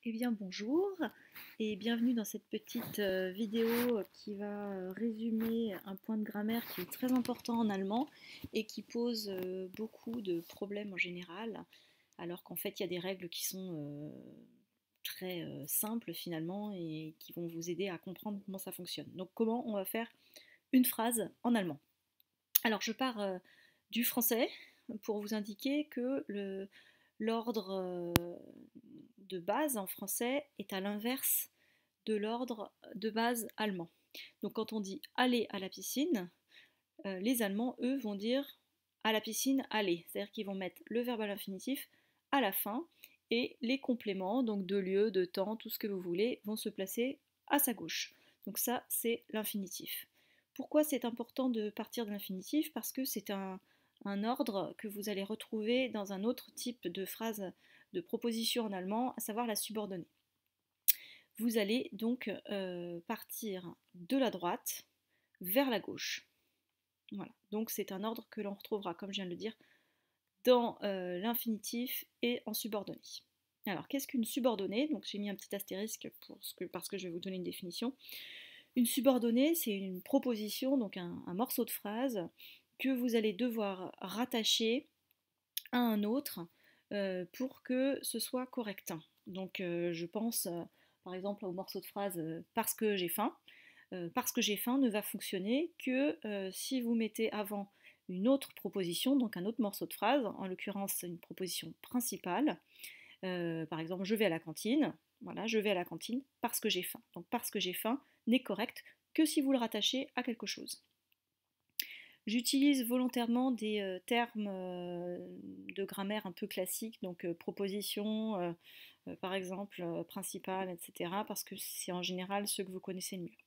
Eh bien bonjour et bienvenue dans cette petite vidéo qui va résumer un point de grammaire qui est très important en allemand et qui pose beaucoup de problèmes en général, alors qu'en fait il y a des règles qui sont très simples finalement et qui vont vous aider à comprendre comment ça fonctionne. Donc comment on va faire une phrase en allemand. Alors je pars du français pour vous indiquer que l'ordre de base en français est à l'inverse de l'ordre de base allemand. Donc quand on dit aller à la piscine, les Allemands, eux, vont dire à la piscine, aller. C'est-à-dire qu'ils vont mettre le verbe à l'infinitif à la fin et les compléments, donc de lieu, de temps, tout ce que vous voulez, vont se placer à sa gauche. Donc ça, c'est l'infinitif. Pourquoi c'est important de partir de l'infinitif? Parce que c'est un ordre que vous allez retrouver dans un autre type de phrase de proposition en allemand, à savoir la subordonnée. Vous allez donc partir de la droite vers la gauche. Voilà. Donc c'est un ordre que l'on retrouvera, comme je viens de le dire, dans l'infinitif et en subordonné. Alors qu'est-ce qu'une subordonnée? Donc j'ai mis un petit astérisque parce que je vais vous donner une définition. Une subordonnée, c'est une proposition, donc un morceau de phrase que vous allez devoir rattacher à un autre pour que ce soit correct. Donc je pense par exemple au morceau de phrase parce que j'ai faim. Parce que j'ai faim ne va fonctionner que si vous mettez avant une autre proposition, donc un autre morceau de phrase, en l'occurrence une proposition principale. Par exemple, je vais à la cantine. Voilà, je vais à la cantine parce que j'ai faim. Donc parce que j'ai faim n'est correct que si vous le rattachez à quelque chose. J'utilise volontairement des termes de grammaire un peu classiques, donc proposition, par exemple, principale, etc., parce que c'est en général ceux que vous connaissez le mieux.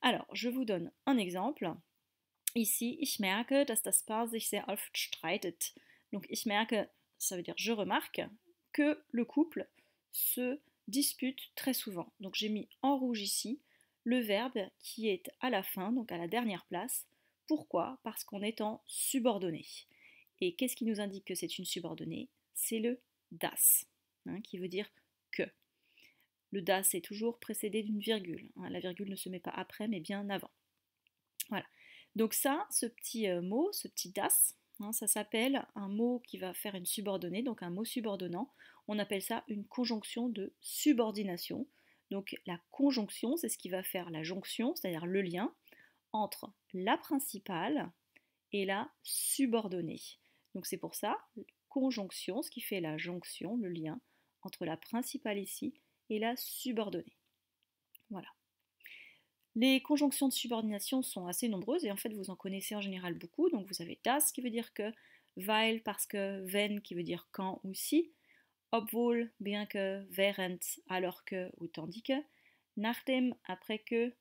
Alors, je vous donne un exemple. Ici, ich merke, dass das Paar sich sehr oft streitet. Donc, ich merke, ça veut dire je remarque que le couple se dispute très souvent. Donc, j'ai mis en rouge ici le verbe qui est à la fin, donc à la dernière place. Pourquoi? Parce qu'on est en subordonné. Et qu'est-ce qui nous indique que c'est une subordonnée? C'est le das, qui veut dire que. Le das est toujours précédé d'une virgule. La virgule ne se met pas après, mais bien avant. Voilà. Donc ça, ce petit mot, ce petit das, ça s'appelle un mot qui va faire une subordonnée, donc un mot subordonnant. On appelle ça une conjonction de subordination. Donc la conjonction, c'est ce qui va faire la jonction, c'est-à-dire le lien entre la principale et la subordonnée. Donc c'est pour ça, conjonction, ce qui fait la jonction, le lien entre la principale ici et la subordonnée. Voilà. Les conjonctions de subordination sont assez nombreuses et en fait vous en connaissez en général beaucoup. Donc vous avez das qui veut dire que, weil parce que, wenn qui veut dire quand ou si, obwohl bien que, während alors que ou tandis que, nachdem après que,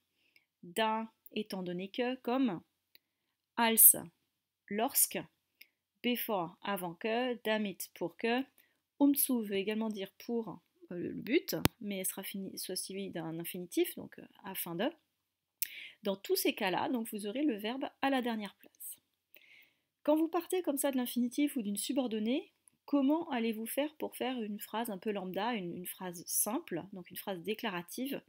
da étant donné que, comme, als lorsque, bevor avant que, damit pour que, zu veut également dire pour le but, mais sera suivi d'un infinitif, donc afin de. Dans tous ces cas-là, donc vous aurez le verbe à la dernière place. Quand vous partez comme ça de l'infinitif ou d'une subordonnée, comment allez-vous faire pour faire une phrase un peu lambda, une phrase simple, donc une phrase déclarative,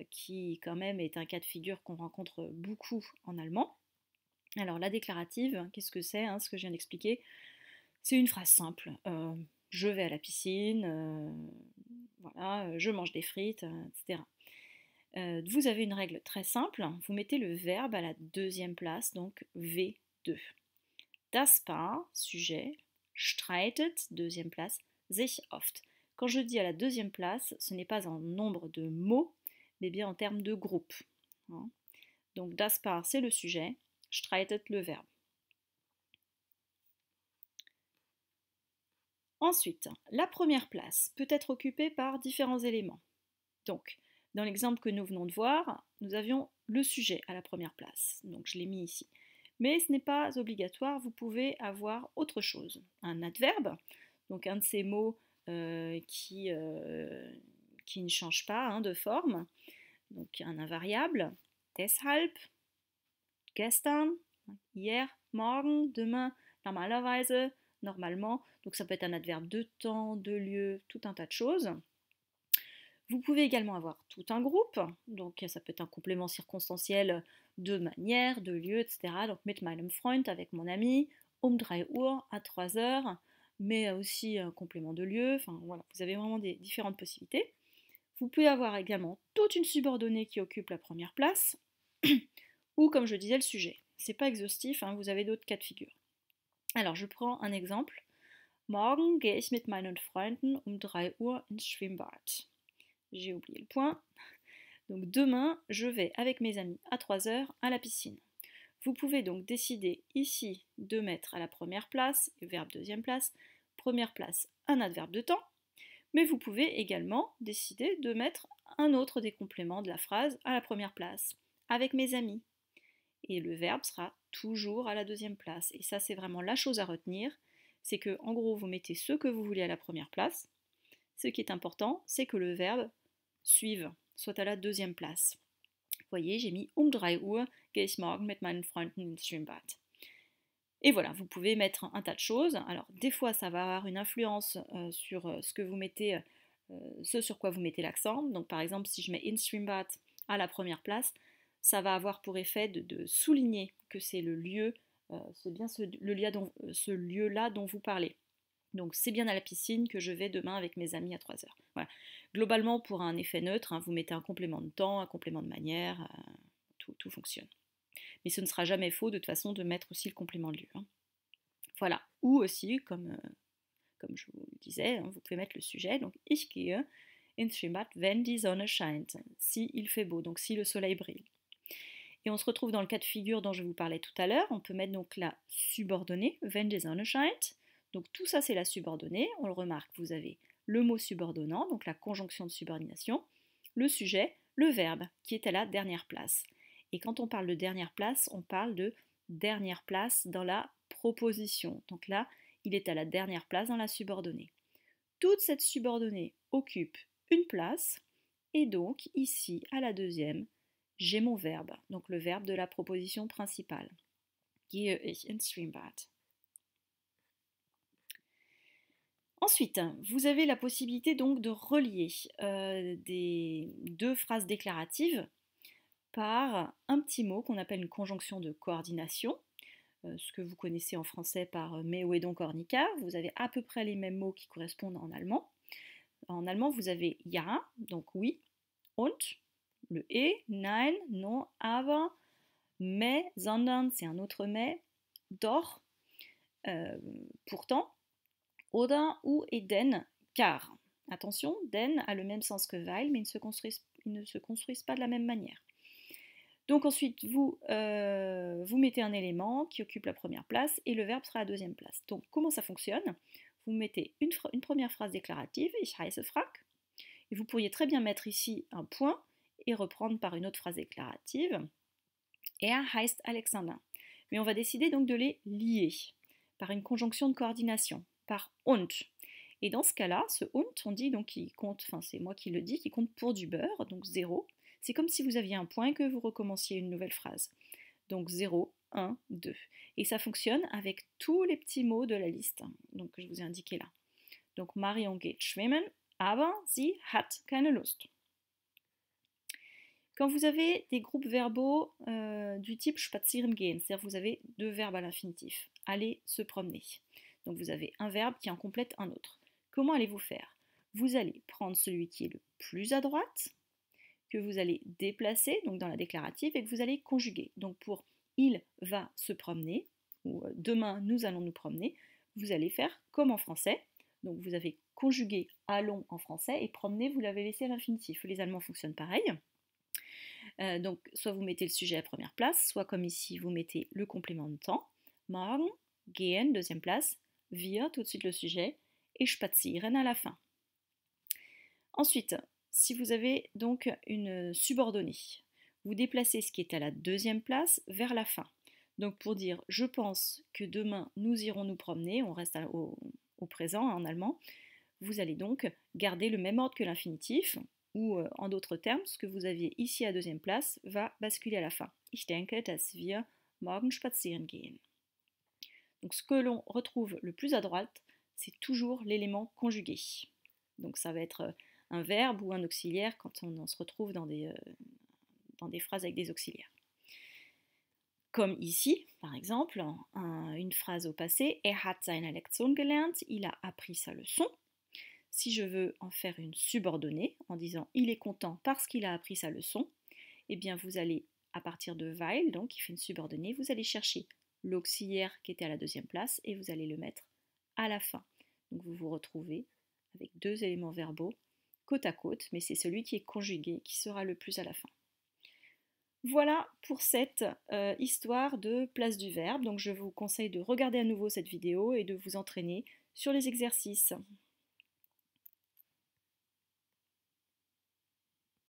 qui quand même est un cas de figure qu'on rencontre beaucoup en allemand. Alors la déclarative, qu'est-ce que c'est, ce que je viens d'expliquer? C'est une phrase simple. Je vais à la piscine, voilà, je mange des frites, etc. Vous avez une règle très simple, vous mettez le verbe à la deuxième place, donc V2. Das Paar, sujet, streitet, deuxième place, sich oft. Quand je dis à la deuxième place, ce n'est pas en nombre de mots, mais bien en termes de groupe. Donc das Paar, c'est le sujet, streitet, le verbe. Ensuite, la première place peut être occupée par différents éléments. Donc, dans l'exemple que nous venons de voir, nous avions le sujet à la première place. Donc je l'ai mis ici. Mais ce n'est pas obligatoire, vous pouvez avoir autre chose. Un adverbe, donc un de ces mots qui ne change pas de forme. Donc un invariable, deshalb, gestern, hier, morgen, demain, normalerweise, normalement. Donc ça peut être un adverbe de temps, de lieu, tout un tas de choses. Vous pouvez également avoir tout un groupe, donc ça peut être un complément circonstanciel de manière, de lieu, etc. Donc mit meinem Freund, avec mon ami, 3 Uhr, à 3 heures, mais aussi un complément de lieu, enfin voilà, vous avez vraiment des différentes possibilités. Vous pouvez avoir également toute une subordonnée qui occupe la première place, ou comme je disais, le sujet. C'est pas exhaustif, hein, vous avez d'autres cas de figure. Alors je prends un exemple. Morgen gehe ich mit meinen Freunden 3 Uhr ins Schwimmbad. J'ai oublié le point. Donc demain, je vais avec mes amis à 3 heures à la piscine. Vous pouvez donc décider ici de mettre à la première place, verbe deuxième place, première place, un adverbe de temps, mais vous pouvez également décider de mettre un autre des compléments de la phrase à la première place, avec mes amis. Et le verbe sera toujours à la deuxième place. Et ça, c'est vraiment la chose à retenir, c'est que en gros, vous mettez ce que vous voulez à la première place. Ce qui est important, c'est que le verbe suive, soit à la deuxième place. Vous voyez, j'ai mis 3 Uhr gehe ich morgen mit meinen Freunden ins Schwimmbad. Et voilà, vous pouvez mettre un tas de choses. Alors, des fois, ça va avoir une influence sur ce que vous mettez, ce sur quoi vous mettez l'accent. Donc, par exemple, si je mets ins Schwimmbad à la première place, ça va avoir pour effet de souligner que c'est le lieu, c'est bien ce lieu-là dont vous parlez. Donc c'est bien à la piscine que je vais demain avec mes amis à 3 heures. Voilà. Globalement, pour un effet neutre, hein, vous mettez un complément de temps, un complément de manière, tout fonctionne. Mais ce ne sera jamais faux de toute façon de mettre aussi le complément de lieu. Hein. Voilà. Ou aussi, comme je vous le disais, hein, vous pouvez mettre le sujet. Donc ich gehe ins Schwimmbad, wenn die Sonne scheint. Si il fait beau, donc si le soleil brille. Et on se retrouve dans le cas de figure dont je vous parlais tout à l'heure. On peut mettre donc la subordonnée, wenn die Sonne scheint. Donc tout ça, c'est la subordonnée. On le remarque, vous avez le mot subordonnant, donc la conjonction de subordination, le sujet, le verbe qui est à la dernière place. Et quand on parle de dernière place, on parle de dernière place dans la proposition. Donc là, il est à la dernière place dans la subordonnée. Toute cette subordonnée occupe une place, et donc ici, à la deuxième, j'ai mon verbe, donc le verbe de la proposition principale. Gehe ich ins Schwimmbad. Ensuite, vous avez la possibilité donc de relier des deux phrases déclaratives par un petit mot qu'on appelle une conjonction de coordination, ce que vous connaissez en français par mais, où est donc Ornica. Vous avez à peu près les mêmes mots qui correspondent en allemand. En allemand, vous avez ja, donc oui, und, le et, nein, non, aber, mais, sondern, c'est un autre mais, doch, pourtant, oder, ou et denn, car. Attention, denn a le même sens que weil, mais ils ne se construisent pas de la même manière. Donc ensuite, vous mettez un élément qui occupe la première place et le verbe sera à la deuxième place. Donc comment ça fonctionne? Vous mettez une première phrase déclarative, ich heiße Frank, et vous pourriez très bien mettre ici un point et reprendre par une autre phrase déclarative, er heißt Alexander. Mais on va décider donc de les lier par une conjonction de coordination, par und. Et dans ce cas-là, ce und, on dit donc qu'il compte, enfin c'est moi qui le dis, qui compte pour du beurre, donc 0. C'est comme si vous aviez un point et que vous recommenciez une nouvelle phrase. Donc 0, 1, 2. Et ça fonctionne avec tous les petits mots de la liste, donc que je vous ai indiqué là. Donc Marion geht schwimmen, aber sie hat keine Lust. Quand vous avez des groupes verbaux du type spazieren gehen, c'est-à-dire vous avez deux verbes à l'infinitif, aller se promener. Donc vous avez un verbe qui en complète un autre. Comment allez-vous faire? Vous allez prendre celui qui est le plus à droite, que vous allez déplacer, donc dans la déclarative, et que vous allez conjuguer. Donc pour il va se promener, ou demain nous allons nous promener, vous allez faire comme en français. Donc vous avez conjugué allons en français et promener, vous l'avez laissé à l'infinitif. Les Allemands fonctionnent pareil. Donc soit vous mettez le sujet à la première place, soit comme ici vous mettez le complément de temps. Morgen, gehen, deuxième place, wir, tout de suite le sujet, et spazieren à la fin. Ensuite, si vous avez donc une subordonnée, vous déplacez ce qui est à la deuxième place vers la fin. Donc pour dire je pense que demain nous irons nous promener, on reste au présent en allemand, vous allez donc garder le même ordre que l'infinitif, ou en d'autres termes, ce que vous aviez ici à deuxième place va basculer à la fin. Ich denke, dass wir morgen spazieren gehen. Donc ce que l'on retrouve le plus à droite, c'est toujours l'élément conjugué. Donc ça va être un verbe ou un auxiliaire quand on se retrouve dans des phrases avec des auxiliaires. Comme ici, par exemple, une phrase au passé, hat seine Lektion gelernt, il a appris sa leçon. Si je veux en faire une subordonnée, en disant il est content parce qu'il a appris sa leçon, eh bien vous allez, à partir de weil, donc qui fait une subordonnée, vous allez chercher l'auxiliaire qui était à la deuxième place et vous allez le mettre à la fin. Donc vous vous retrouvez avec deux éléments verbaux côte à côte, mais c'est celui qui est conjugué qui sera le plus à la fin. Voilà pour cette histoire de place du verbe. Donc je vous conseille de regarder à nouveau cette vidéo et de vous entraîner sur les exercices.